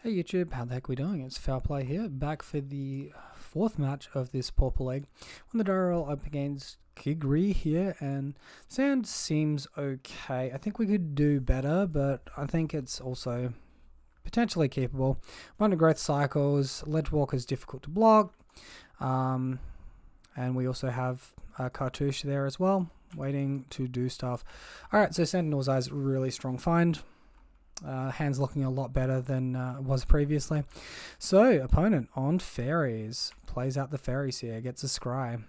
Hey YouTube, how the heck are we doing? It's Foul Play here, back for the fourth match of this Pauper leg. On the die roll up against Kigri here, and Sand seems okay. I think we could do better, but I think it's also potentially keepable. Wonder growth cycles, ledge walk is difficult to block, and we also have a Cartouche there as well, waiting to do stuff. Alright, so Sentinel's Eye's really strong find. Hand's looking a lot better than it was previously. So, opponent on Faeries. Plays out the Faeries here. Gets a scry.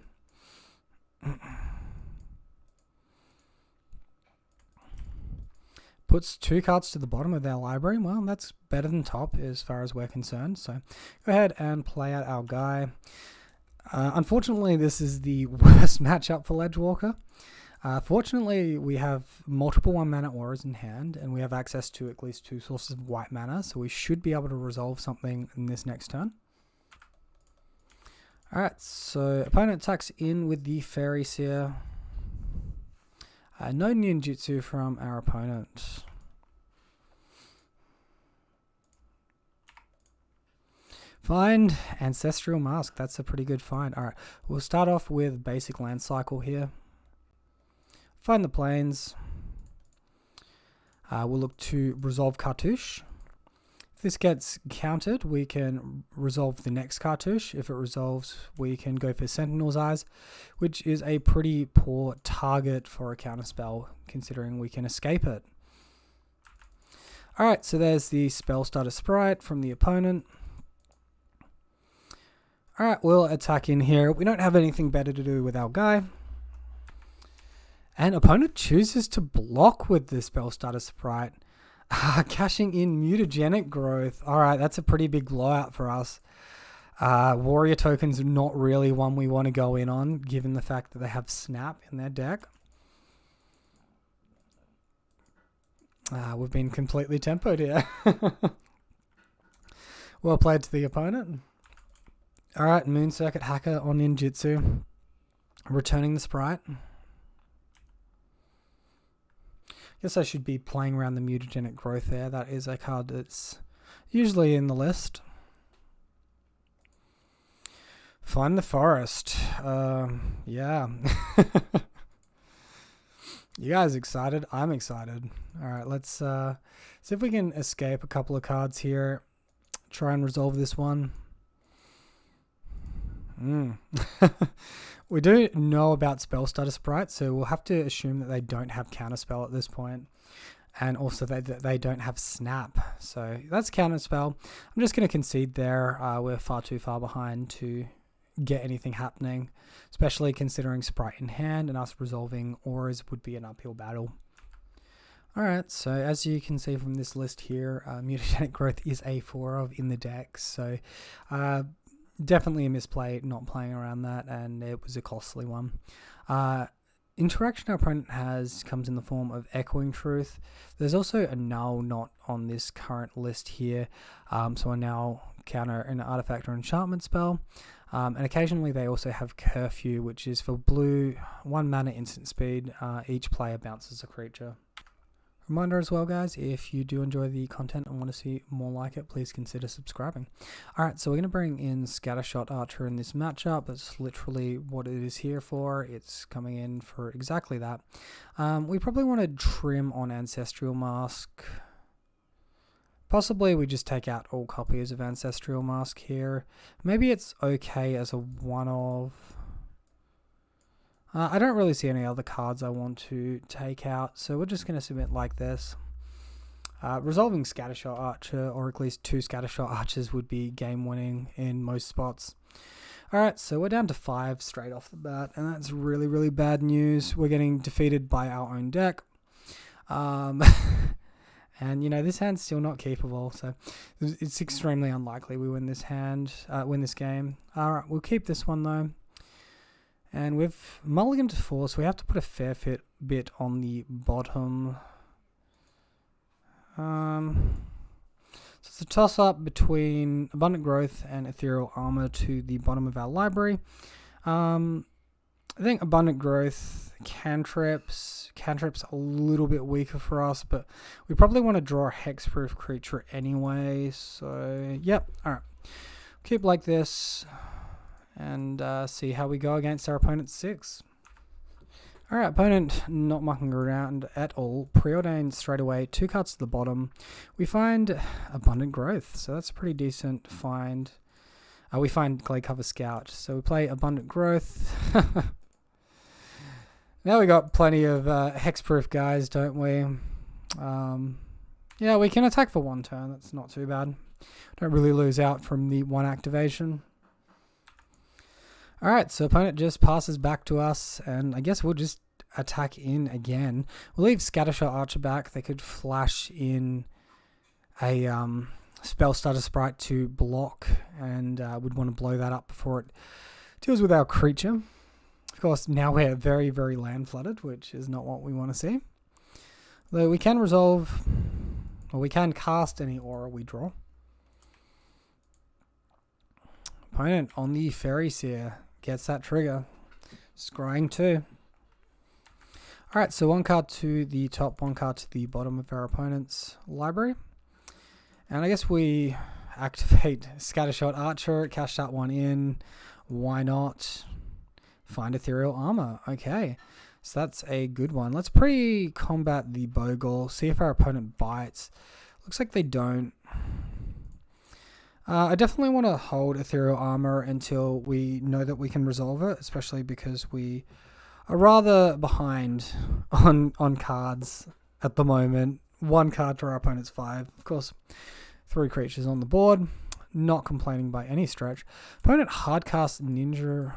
Puts 2 cards to the bottom of their library. Well, that's better than top as far as we're concerned. So, go ahead and play out our guy. Unfortunately, this is the worst matchup for Ledgewalker. Fortunately, we have multiple 1-mana auras in hand, and we have access to at least 2 sources of white mana, so we should be able to resolve something in this next turn. Alright, so opponent attacks in with the Faeries here. No ninjutsu from our opponent. Find Ancestral Mask, that's a pretty good find. Alright, we'll start off with basic land cycle here. Find the plains. We'll look to resolve Cartouche. If this gets countered, we can resolve the next Cartouche. If it resolves, we can go for Sentinel's Eyes, which is a pretty poor target for a counterspell, considering we can escape it. Alright, so there's the Spell Starter Sprite from the opponent. Alright, we'll attack in here. We don't have anything better to do with our guy. And opponent chooses to block with the Spell Starter Sprite, cashing in Mutagenic Growth. Alright, that's a pretty big blowout for us. Warrior token's not really one we want to go in on, given the fact that they have Snap in their deck. We've been completely tempoed here. Well played to the opponent. Alright, Moon Circuit Hacker on Ninjutsu. Returning the Sprite. Guess I should be playing around the Mutagenic Growth there. That is a card that's usually in the list. Find the Forest. Yeah. You guys excited? I'm excited. Alright, let's see if we can escape a couple of cards here. Try and resolve this one. We do know about Spell Starter Sprite, so we'll have to assume that they don't have Counterspell at this point. And also that they don't have Snap. So that's Counterspell. I'm just going to concede there. We're far too far behind to get anything happening, especially considering Sprite in hand, and us resolving auras would be an uphill battle. Alright, so as you can see from this list here, Mutagenic Growth is a 4 of in the deck. So definitely a misplay not playing around that, and it was a costly one. Interaction our opponent has comes in the form of Echoing Truth. There's also a Null not on this current list here, so a Null counter an artifact or enchantment spell. And occasionally they also have Curfew, which is for blue, 1 mana instant speed. Each player bounces a creature. Reminder as well, guys, if you do enjoy the content and want to see more like it, please consider subscribing. Alright, so we're going to bring in Scattershot Archer in this matchup. That's literally what it is here for. It's coming in for exactly that. We probably want to trim on Ancestral Mask. Possibly we just take out all copies of Ancestral Mask here. Maybe it's okay as a one-of. I don't really see any other cards I want to take out, so we're just going to submit like this. Resolving Scattershot Archer, or at least 2 Scattershot Archers, would be game winning in most spots. Alright, so we're down to 5 straight off the bat, and that's really, really bad news. We're getting defeated by our own deck. And, you know, this hand's still not keepable, so it's extremely unlikely we win this game. Alright, we'll keep this one though. And we've mulliganed to 4, so we have to put a fair bit on the bottom. So it's a toss-up between Abundant Growth and Ethereal Armor to the bottom of our library. I think Abundant Growth, Cantrips a little bit weaker for us, but we probably want to draw a hexproof creature anyway. So, yep. All right. Keep like this and see how we go against our opponent's 6. All right, opponent not mucking around at all. Preordained straight away. 2 cards to the bottom. We find Abundant Growth, so that's a pretty decent find. We find Gladecover Scout, so we play Abundant Growth. Now we got plenty of hexproof guys, don't we? Yeah, we can attack for 1 turn. That's not too bad. Don't really lose out from the 1 activation. Alright, so opponent just passes back to us, and I guess we'll just attack in again. We'll leave Scattershot Archer back. They could flash in a Spell Starter Sprite to block, and we'd want to blow that up before it deals with our creature. Of course, now we're very, very land flooded, which is not what we want to see. Though we can resolve, or we can cast any aura we draw. Opponent on the Faeries here gets that trigger. Scrying 2. Alright, so 1 card to the top, 1 card to the bottom of our opponent's library. And I guess we activate Scattershot Archer, cash that 1 in. Why not? Find Ethereal Armor. Okay, so that's a good one. Let's pre-combat the Bogle, see if our opponent bites. Looks like they don't. I definitely want to hold Ethereal Armor until we know that we can resolve it, especially because we are rather behind on cards at the moment. 1 card to our opponent's 5. Of course, 3 creatures on the board. Not complaining by any stretch. Opponent hardcast Ninja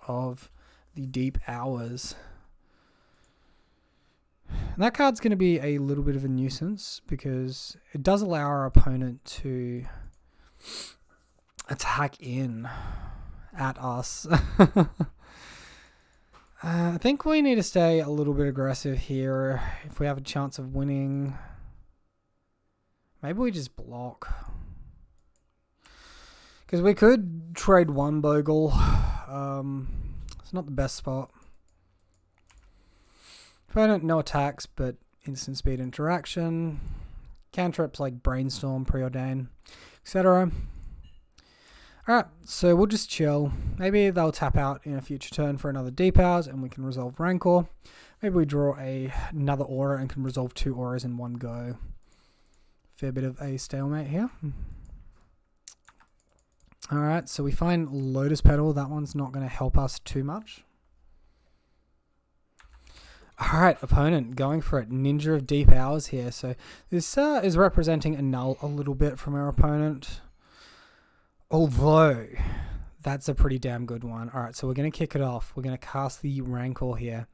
of the Deep Hours. And that card's going to be a little bit of a nuisance because it does allow our opponent to attack in at us. I think we need to stay a little bit aggressive here if we have a chance of winning. Maybe we just block. Because we could trade 1 Bogle. It's not the best spot. Opponent, no attacks, but instant speed interaction. Cantrips like Brainstorm, Preordain, etc. Alright, so we'll just chill. Maybe they'll tap out in a future turn for another Deep Hours and we can resolve Rancor. Maybe we draw another Aura and can resolve 2 Auras in 1 go. Fair bit of a stalemate here. Alright, so we find Lotus Petal. That one's not going to help us too much. Alright, opponent going for it. Ninja of Deep Hours here. So this is representing a null a little bit from our opponent. Although, that's a pretty damn good one. Alright, so we're going to kick it off. We're going to cast the Rancor here.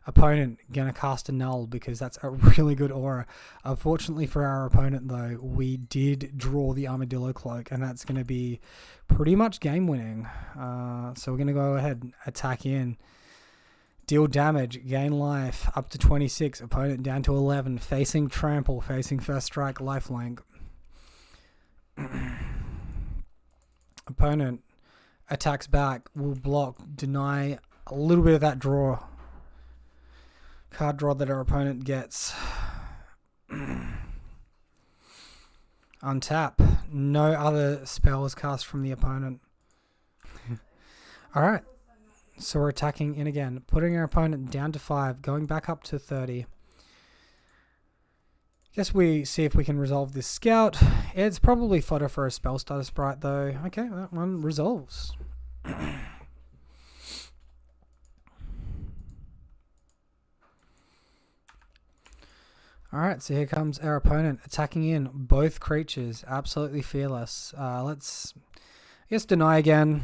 Opponent going to cast a null because that's a really good aura. Unfortunately for our opponent though, we did draw the Armadillo Cloak and that's going to be pretty much game winning. So we're going to go ahead and attack in. Deal damage, gain life up to 26. Opponent down to 11. Facing Trample, facing First Strike, lifelink. Opponent attacks back, will block, deny a little bit of that draw. Card draw that our opponent gets. Untap. No other spells cast from the opponent. Alright. So we're attacking in again. Putting our opponent down to 5. Going back up to 30. Guess we see if we can resolve this Scout. It's probably fodder for a Spell Starter Sprite though. Okay, that one resolves. Alright, so here comes our opponent attacking in both creatures. Absolutely fearless. Let's, I guess, deny again.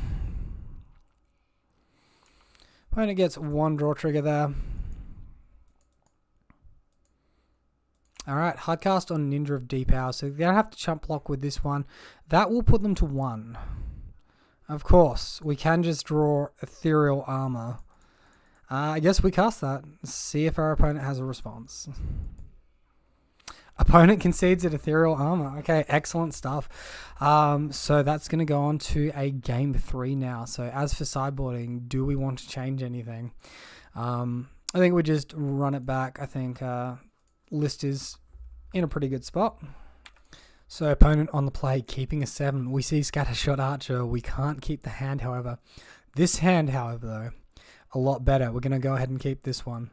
Opponent gets 1 draw trigger there. Alright, hardcast on Ninja of Deep Hours. So they don't have to chump block with this one. That will put them to 1. Of course, we can just draw Ethereal Armor. I guess we cast that. See if our opponent has a response. Opponent concedes at Ethereal Armor. Okay, excellent stuff. So that's going to go on to a game 3 now. So as for sideboarding, do we want to change anything? I think we just run it back. I think list is in a pretty good spot. So opponent on the play, keeping a 7. We see Scattershot Archer. We can't keep the hand, however. This hand, however, though, a lot better. We're going to go ahead and keep this one.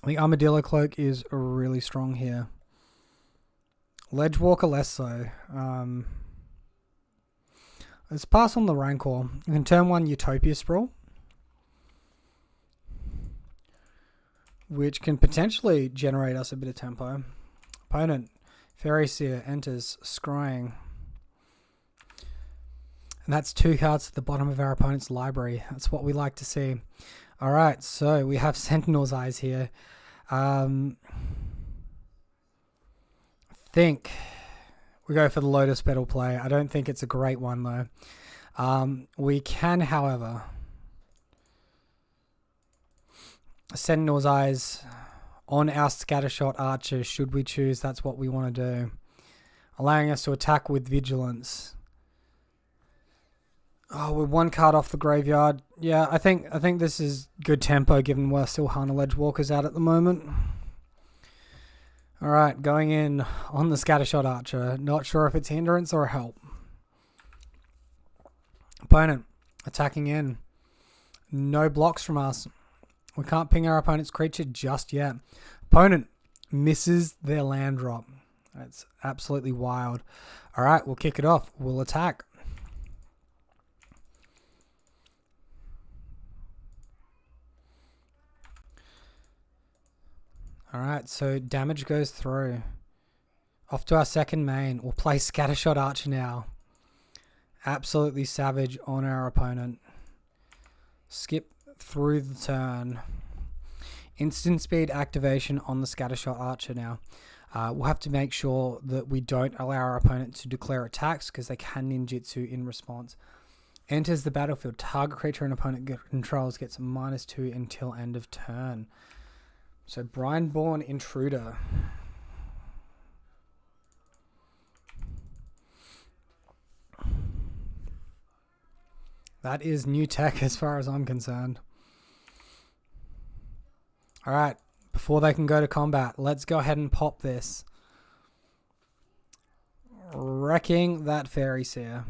The Armadillo Cloak is really strong here. Ledgewalker less so. Let's pass on the Rancor. You can turn 1 Utopia Sprawl, which can potentially generate us a bit of tempo. Opponent, Faeries enters, scrying. And that's 2 cards at the bottom of our opponent's library. That's what we like to see. Alright, so we have Sentinel's Eyes here. I think we go for the Lotus Petal play. I don't think it's a great one though. We can, however, Sentinel's Eyes on our Scattershot Archer should we choose. That's what we want to do. Allowing us to attack with Vigilance. Oh, we're 1 card off the graveyard. Yeah, I think this is good tempo given we're still Hana Ledgewalkers out at the moment. Alright, going in on the Scattershot Archer. Not sure if it's hindrance or a help. Opponent attacking in. No blocks from us. We can't ping our opponent's creature just yet. Opponent misses their land drop. That's absolutely wild. Alright, we'll kick it off. We'll attack. Alright, so damage goes through. Off to our second main. We'll play Scattershot Archer now. Absolutely savage on our opponent. Skip through the turn. Instant speed activation on the Scattershot Archer now. We'll have to make sure that we don't allow our opponent to declare attacks because they can ninjutsu in response. Enters the battlefield. Target creature an opponent controls gets -2 until end of turn. So Brineborn Intruder. That is new tech as far as I'm concerned. Alright, before they can go to combat, let's go ahead and pop this. Wrecking that Fairy Seer.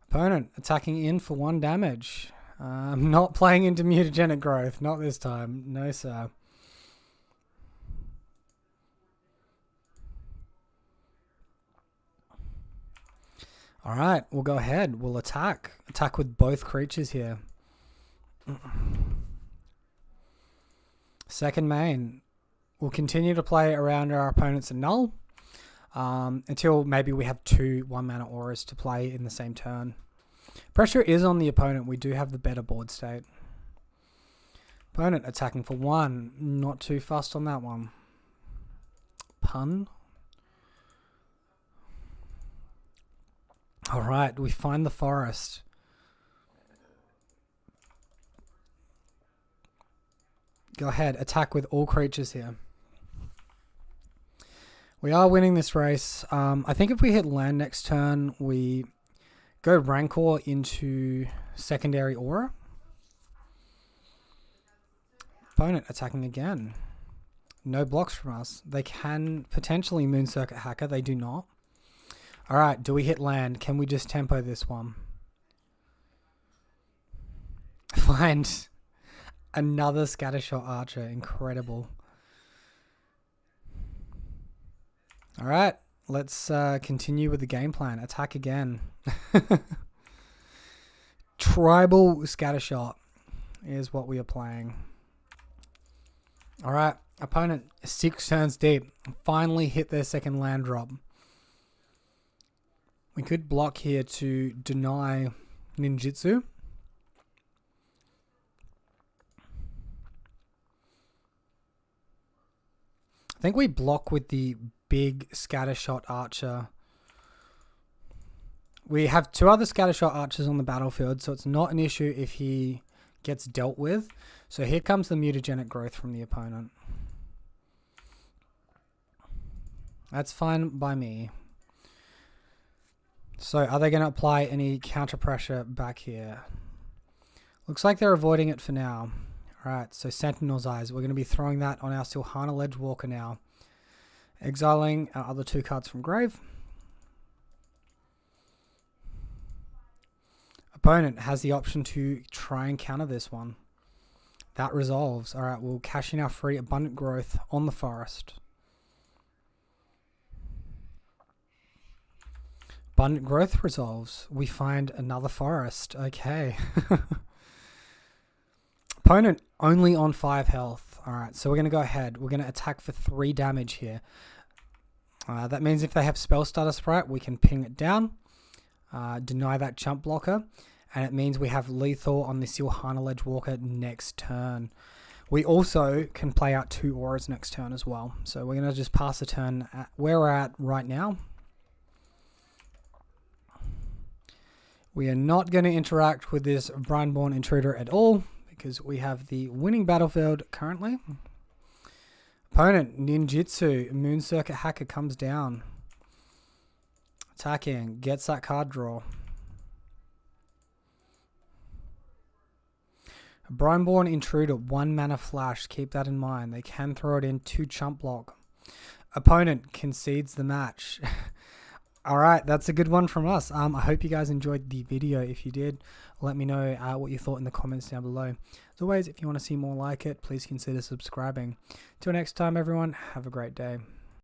Opponent attacking in for 1 damage. I'm not playing into Mutagenic Growth, not this time. No sir. Alright, we'll go ahead. We'll attack. Attack with both creatures here. Second main. We'll continue to play around our opponent's null until maybe we have 2 1-mana auras to play in the same turn. Pressure is on the opponent. We do have the better board state. Opponent attacking for 1. Not too fussed on that one. Pun. Alright, we find the forest. Go ahead, attack with all creatures here. We are winning this race. I think if we hit land next turn, we go Rancor into secondary aura. Opponent attacking again. No blocks from us. They can potentially Moon Circuit Hacker. They do not. Alright, do we hit land? Can we just tempo this one? Find another Scattershot Archer. Incredible. Alright, let's continue with the game plan. Attack again. Tribal Scattershot is what we are playing. Alright, opponent 6 turns deep. Finally hit their second land drop. We could block here to deny ninjutsu. I think we block with the big Scattershot Archer. We have 2 other Scattershot Archers on the battlefield, so it's not an issue if he gets dealt with. So here comes the Mutagenic Growth from the opponent. That's fine by me. So are they going to apply any counter pressure back here? Looks like they're avoiding it for now. Alright, so Sentinel's Eyes. We're going to be throwing that on our Silhana Ledgewalker now. Exiling our other 2 cards from grave. Opponent has the option to try and counter this one. That resolves. Alright, we'll cash in our free Abundant Growth on the forest. Abundant Growth resolves. We find another forest. Okay. Opponent only on 5 health. Alright, so we're going to go ahead. We're going to attack for 3 damage here. That means if they have Spell Starter Sprite, we can ping it down. Deny that chump blocker. And it means we have lethal on the Silhana Ledgewalker next turn. We also can play out 2 auras next turn as well. So we're going to just pass the turn at where we're at right now. We are not going to interact with this Brineborn Intruder at all, because we have the winning battlefield currently. Opponent, Ninjutsu, Moon Circuit Hacker comes down. Attacking, gets that card draw. A Brineborn Intruder, 1 mana flash, keep that in mind. They can throw it in 2 chump block. Opponent concedes the match. Alright, that's a good one from us. I hope you guys enjoyed the video. If you did, let me know what you thought in the comments down below. As always, if you want to see more like it, please consider subscribing. Till next time, everyone, have a great day.